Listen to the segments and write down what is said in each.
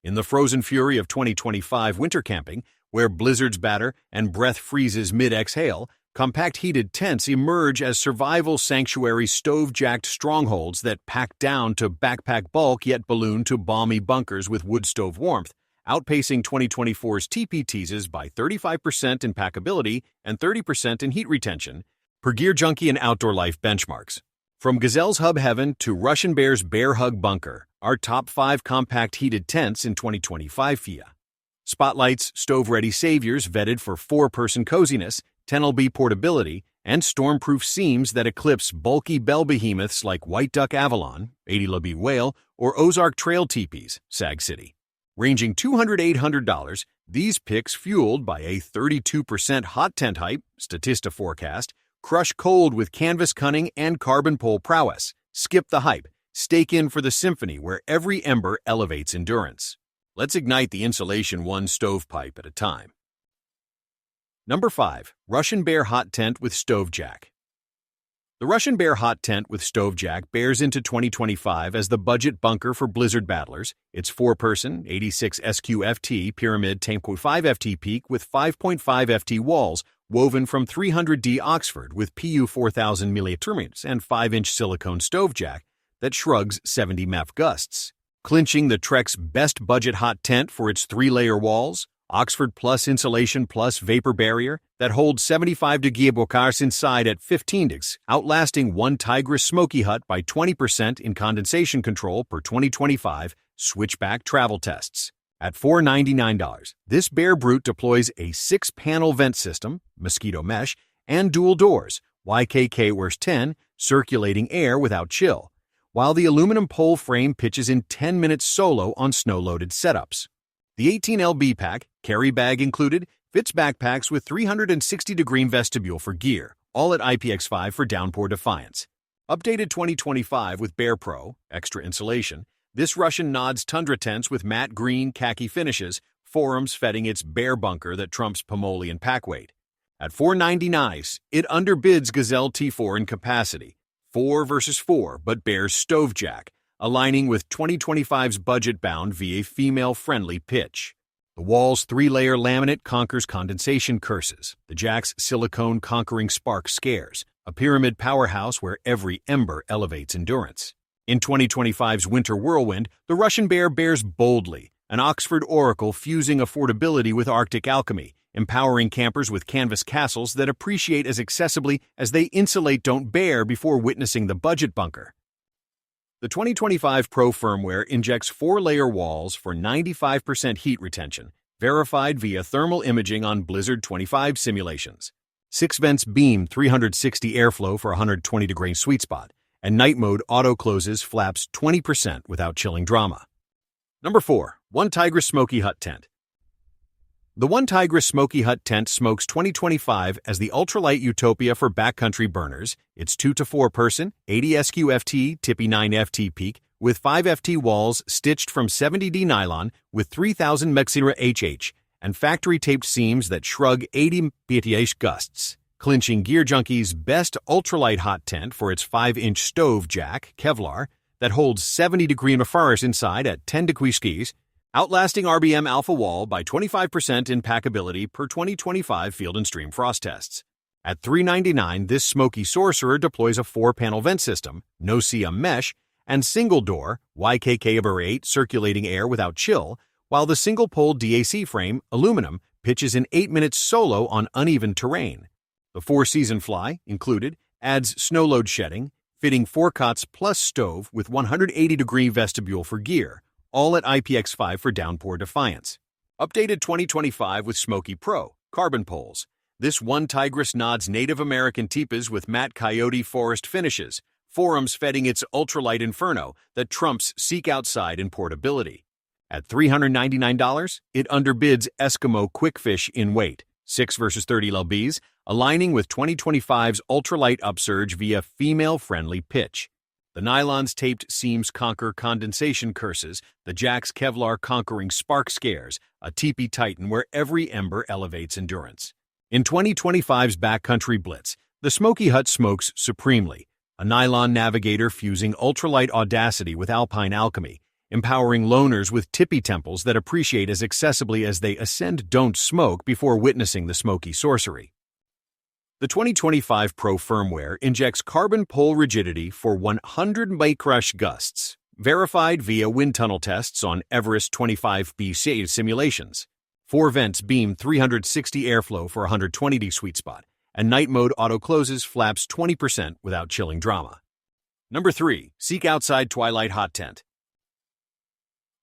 In the frozen fury of 2025 winter camping, where blizzards batter and breath freezes mid-exhale, compact heated tents emerge as survival sanctuary stove-jacked strongholds that pack down to backpack bulk yet balloon to balmy bunkers with wood stove warmth, outpacing 2024's teepee teases by 35% in packability and 30% in heat retention, per Gear Junkie and Outdoor Life benchmarks. From Gazelle's Hub Heaven to Russian Bear's Bear Hug Bunker, our top 5 compact heated tents in 2025 FIA. Spotlight's stove-ready saviors vetted for 4-person coziness, 10lb portability, and storm-proof seams that eclipse bulky bell behemoths like White Duck Avalon, 80lb Whale, or Ozark Trail teepees, Sag City. Ranging $200 to $800, these picks fueled by a 32% hot tent hype, Statista forecast, crush cold with canvas cunning and carbon pole prowess. Skip the hype. Stake in for the symphony where every ember elevates endurance. Let's ignite the insulation one stovepipe at a time. Number 5. Russian Bear Hot Tent with Stove Jack. The Russian Bear Hot Tent with Stove Jack bears into 2025 as the budget bunker for blizzard battlers. Its 4-person, 86 SQFT Pyramid 10.5 FT peak with 5.5 FT walls woven from 300D Oxford with PU 4000 milliturmins and 5-inch silicone stove jack that shrugs 70 MEF gusts. Clinching the Trek's best budget hot tent for its 3-layer walls, Oxford Plus insulation plus vapor barrier that holds 75 degrees Bocars inside at 15 degrees, outlasting one Tigris Smoky Hut by 20% in condensation control per 2025 Switchback travel tests. At $499, this Bear Brute deploys a 6-panel vent system, mosquito mesh, and dual doors, YKK wears 10, circulating air without chill, while the aluminum pole frame pitches in 10 minutes solo on snow-loaded setups. The 18LB pack, carry bag included, fits backpacks with 360-degree vestibule for gear, all at IPX5 for downpour defiance. Updated 2025 with Bear Pro, extra insulation, this Russian nods tundra tents with matte green khaki finishes, forums fetting its Bear bunker that trumps Pomoly pack weight. At $499, it underbids Gazelle T4 in capacity, 4 versus 4, but Bear's stove jack, aligning with 2025's budget-bound via female-friendly pitch. The wall's 3-layer laminate conquers condensation curses, the jack's silicone conquering spark scares, a pyramid powerhouse where every ember elevates endurance. In 2025's winter whirlwind, the Russian Bear bears boldly, an Oxford oracle fusing affordability with Arctic alchemy, empowering campers with canvas castles that appreciate as accessibly as they insulate don't bear before witnessing the budget bunker. The 2025 Pro firmware injects 4-layer walls for 95% heat retention, verified via thermal imaging on Blizzard 25 simulations. 6 vents beam 360 airflow for 120-degree sweet spot, and night mode auto-closes flaps 20% without chilling drama. Number 4. One Tigris Smoky Hut Tent. The One Tigris Smoky Hut Tent smokes 2025 as the ultralight utopia for backcountry burners. It's 2 to 4-person, 80 SQFT, Tippy 9 FT peak, with 5 FT walls stitched from 70D nylon with 3000 Mexira HH, and factory-taped seams that shrug 80 PTH gusts. Clinching Gear Junkie's best ultralight hot tent for its 5-inch stove jack, Kevlar, that holds 70-degree Nefaris inside at 10 degrees skis, outlasting RBM Alpha Wall by 25% in packability per 2025 Field and Stream frost tests. At $399, this smoky sorcerer deploys a 4-panel vent system, no-CM mesh, and single-door, YKK 8 circulating air without chill, while the single-pole DAC frame, aluminum, pitches in 8 minutes solo on uneven terrain. The 4-season fly, included, adds snow load shedding, fitting 4 cots plus stove with 180-degree vestibule for gear, all at IPX5 for downpour defiance. Updated 2025 with Smoky Pro, carbon poles. This One Tigris nods Native American teepas with matte coyote forest finishes, forums fetting its ultralight inferno that trumps Seek Outside in portability. At $399, it underbids Eskimo Quickfish in weight, 6 versus 30 lbs, aligning with 2025's ultralight upsurge via female-friendly pitch. The nylon's taped seams conquer condensation curses, the jack's Kevlar conquering spark scares, a teepee titan where every ember elevates endurance. In 2025's backcountry blitz, the Smoky Hut smokes supremely, a nylon navigator fusing ultralight audacity with alpine alchemy, empowering loners with tippy temples that appreciate as accessibly as they ascend don't smoke before witnessing the smoky sorcery. The 2025 Pro firmware injects carbon pole rigidity for 100 microsh gusts, verified via wind tunnel tests on Everest 25B simulations. 4 vents beam 360 airflow for 120D sweet spot, and night mode auto closes flaps 20% without chilling drama. Number 3. Seek Outside Twilight Hot Tent.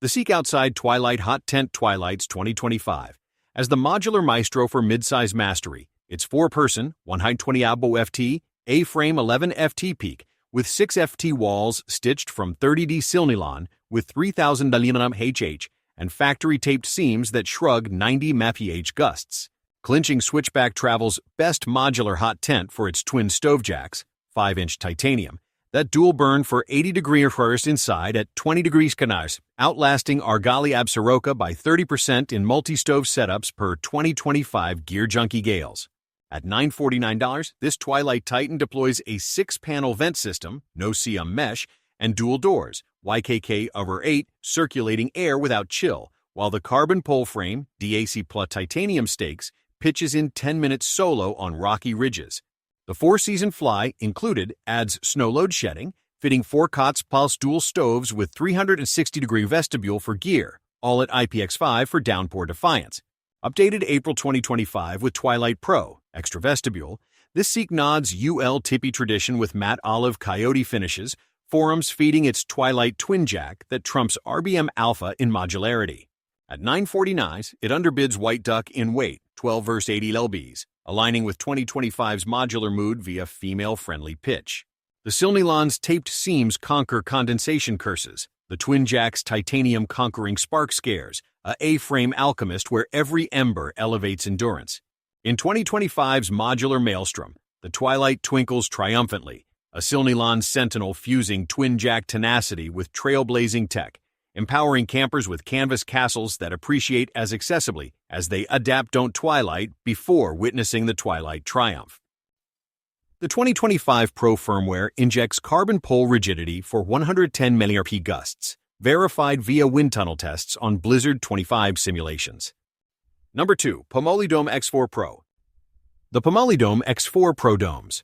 The Seek Outside Twilight Hot Tent Twilights 2025 as the modular maestro for midsize mastery. It's 4-person, 120 abo FT, A-frame 11 FT peak, with 6 FT walls stitched from 30D silnylon with 3000 aluminum HH and factory-taped seams that shrug 90 mph gusts. Clinching Switchback Travel's best modular hot tent for its twin stove jacks, 5-inch titanium, that dual burn for 80 degrees first inside at 20 degrees canars, outlasting Argali Absaroka by 30% in multi-stove setups per 2025 Gear Junkie Gales. At $949, this Twilight Titan deploys a 6-panel vent system, no-CM mesh, and dual doors, YKK over 8, circulating air without chill, while the carbon pole frame, DAC Plus titanium stakes, pitches in 10 minutes solo on rocky ridges. The 4-season fly, included, adds snow load shedding, fitting 4 cots plus dual stoves with 360-degree vestibule for gear, all at IPX5 for downpour defiance. Updated April 2025 with Twilight Pro, extra vestibule, this Seek nods UL tippy tradition with matte olive coyote finishes, forums feeding its Twilight twin jack that trumps RBM Alpha in modularity. At $949, it underbids White Duck in weight, 12 vs 80 lbs, aligning with 2025's modular mood via female-friendly pitch. The Silnylon's taped seams conquer condensation curses, the twin jack's titanium conquering spark scares, a A-frame alchemist where every ember elevates endurance. In 2025's modular maelstrom, the Twilight twinkles triumphantly, a Silnylon Sentinel fusing twin jack tenacity with trailblazing tech, empowering campers with canvas castles that appreciate as accessibly as they adapt Twilight before witnessing the Twilight triumph. The 2025 Pro firmware injects carbon pole rigidity for 110 mAh gusts, verified via wind tunnel tests on Blizzard 25 simulations. Number 2. Pomolidome X4 Pro. The Pomolidome X4 Pro domes.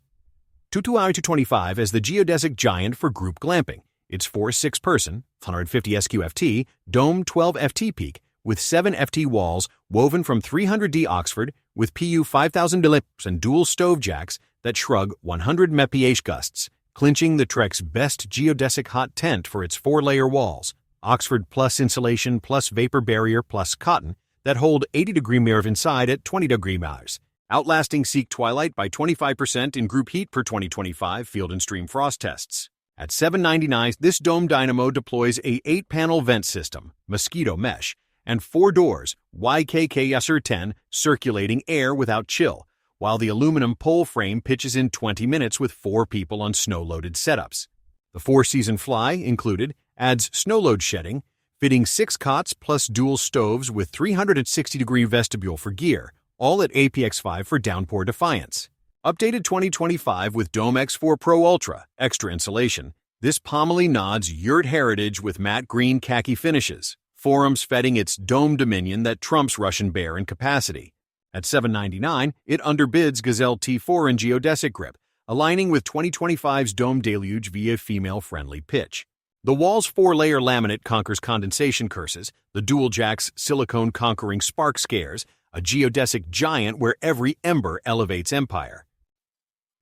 22i225 as the geodesic giant for group glamping. It's 4-6-person, 150 SQFT, dome 12 FT peak, with 7 FT walls woven from 300D Oxford with PU 5000 delips and dual stove jacks that shrug 100 mph gusts, clinching the Trek's best geodesic hot tent for its 4-layer walls, Oxford plus insulation plus vapor barrier plus cotton that hold 80-degree MERV inside at 20 degree Mars, outlasting Seek Twilight by 25% in group heat per 2025 Field and Stream frost tests. At $799, this dome dynamo deploys a 8-panel vent system, mosquito mesh, and 4 doors, YKK-10, circulating air without chill, while the aluminum pole frame pitches in 20 minutes with 4 people on snow-loaded setups. The 4-season fly, included, adds snow load shedding, fitting 6 cots plus dual stoves with 360-degree vestibule for gear, all at APX5 for downpour defiance. Updated 2025 with Dome X4 Pro Ultra, extra insulation, this Pomely nods yurt heritage with matte green khaki finishes, forums fetting its dome dominion that trumps Russian Bear in capacity. At $799, it underbids Gazelle T4 in geodesic grip, aligning with 2025's Dome Deluge via female-friendly pitch. The wall's 4-layer laminate conquers condensation curses, the dual jack's silicone conquering spark scares, a geodesic giant where every ember elevates empire.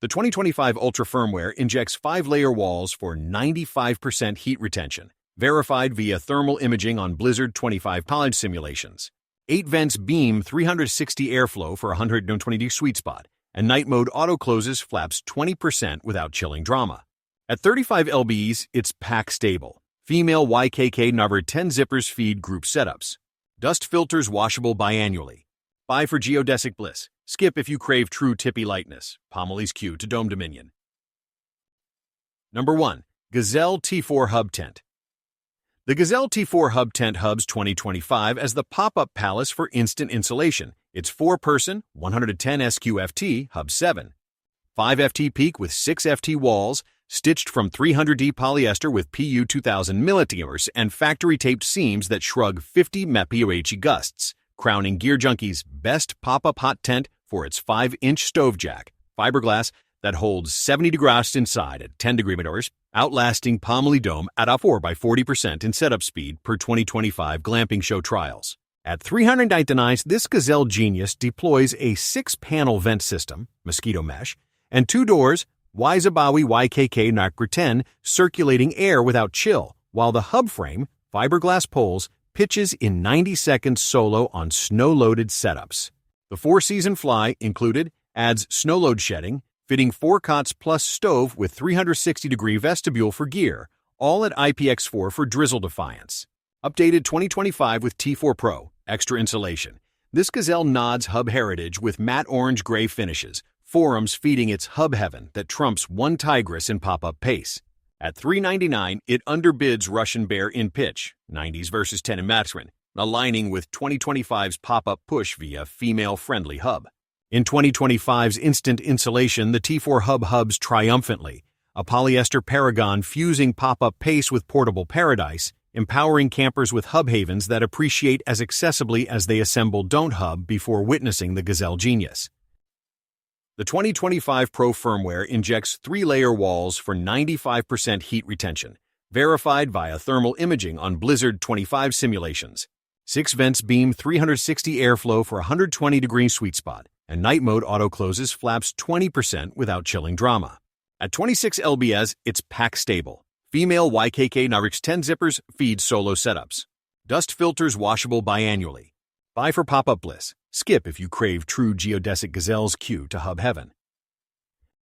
The 2025 Ultra firmware injects 5-layer walls for 95% heat retention, verified via thermal imaging on Blizzard 25 college simulations. 8 vents beam 360 airflow for 120 sweet spot, and night mode auto closes flaps 20% without chilling drama. At 35 lbs, it's pack stable. Female YKK number 10 zippers feed group setups. Dust filters washable biannually. Buy for geodesic bliss. Skip if you crave true tippy lightness. Pomely's Q to Dome Dominion. Number 1. Gazelle T4 Hub Tent. The Gazelle T4 Hub Tent hubs 2025 as the pop-up palace for instant insulation. It's 4-person, 110 SQFT, Hub 7. 5 FT peak with 6 FT walls, Stitched from 300D polyester with PU 2000 millimeters and factory-taped seams that shrug 50 mph gusts, crowning Gear Junkie's best pop-up hot tent for its 5-inch stove jack, fiberglass that holds 70 degrees inside at 10 degree meters, outlasting Pomely Dome at a 4 by 40% in setup speed per 2025 Glamping Show trials. At $399, this Gazelle Genius deploys a 6-panel vent system, mosquito mesh, and 2 doors, Wizabawi YKK Nacra 10, circulating air without chill, while the hub frame, fiberglass poles, pitches in 90 seconds solo on snow-loaded setups. The 4-season fly, included, adds snow load shedding, fitting 4 cots plus stove with 360-degree vestibule for gear, all at IPX4 for drizzle defiance. Updated 2025 with T4 Pro, extra insulation. This Gazelle nods hub heritage with matte orange-gray finishes, forums feeding its hub heaven that trumps one Tigris in pop-up pace. At $399, it underbids Russian Bear in pitch, 90s versus 10 in Maxwin, aligning with 2025's pop-up push via female-friendly hub. In 2025's instant insulation, the T4 hub hubs triumphantly, a polyester paragon fusing pop-up pace with portable paradise, empowering campers with hub havens that appreciate as accessibly as they assemble don't hub before witnessing the Gazelle Genius. The 2025 Pro firmware injects 3-layer walls for 95% heat retention, verified via thermal imaging on Blizzard 25 simulations. 6 vents beam 360 airflow for a 120-degree sweet spot, and night mode auto-closes flaps 20% without chilling drama. At 26 lbs, it's pack stable. Female YKK Nacra 10 zippers feed solo setups. Dust filters washable biannually. Buy for pop-up bliss. Skip if you crave true geodesic Gazelle's cue to hub heaven.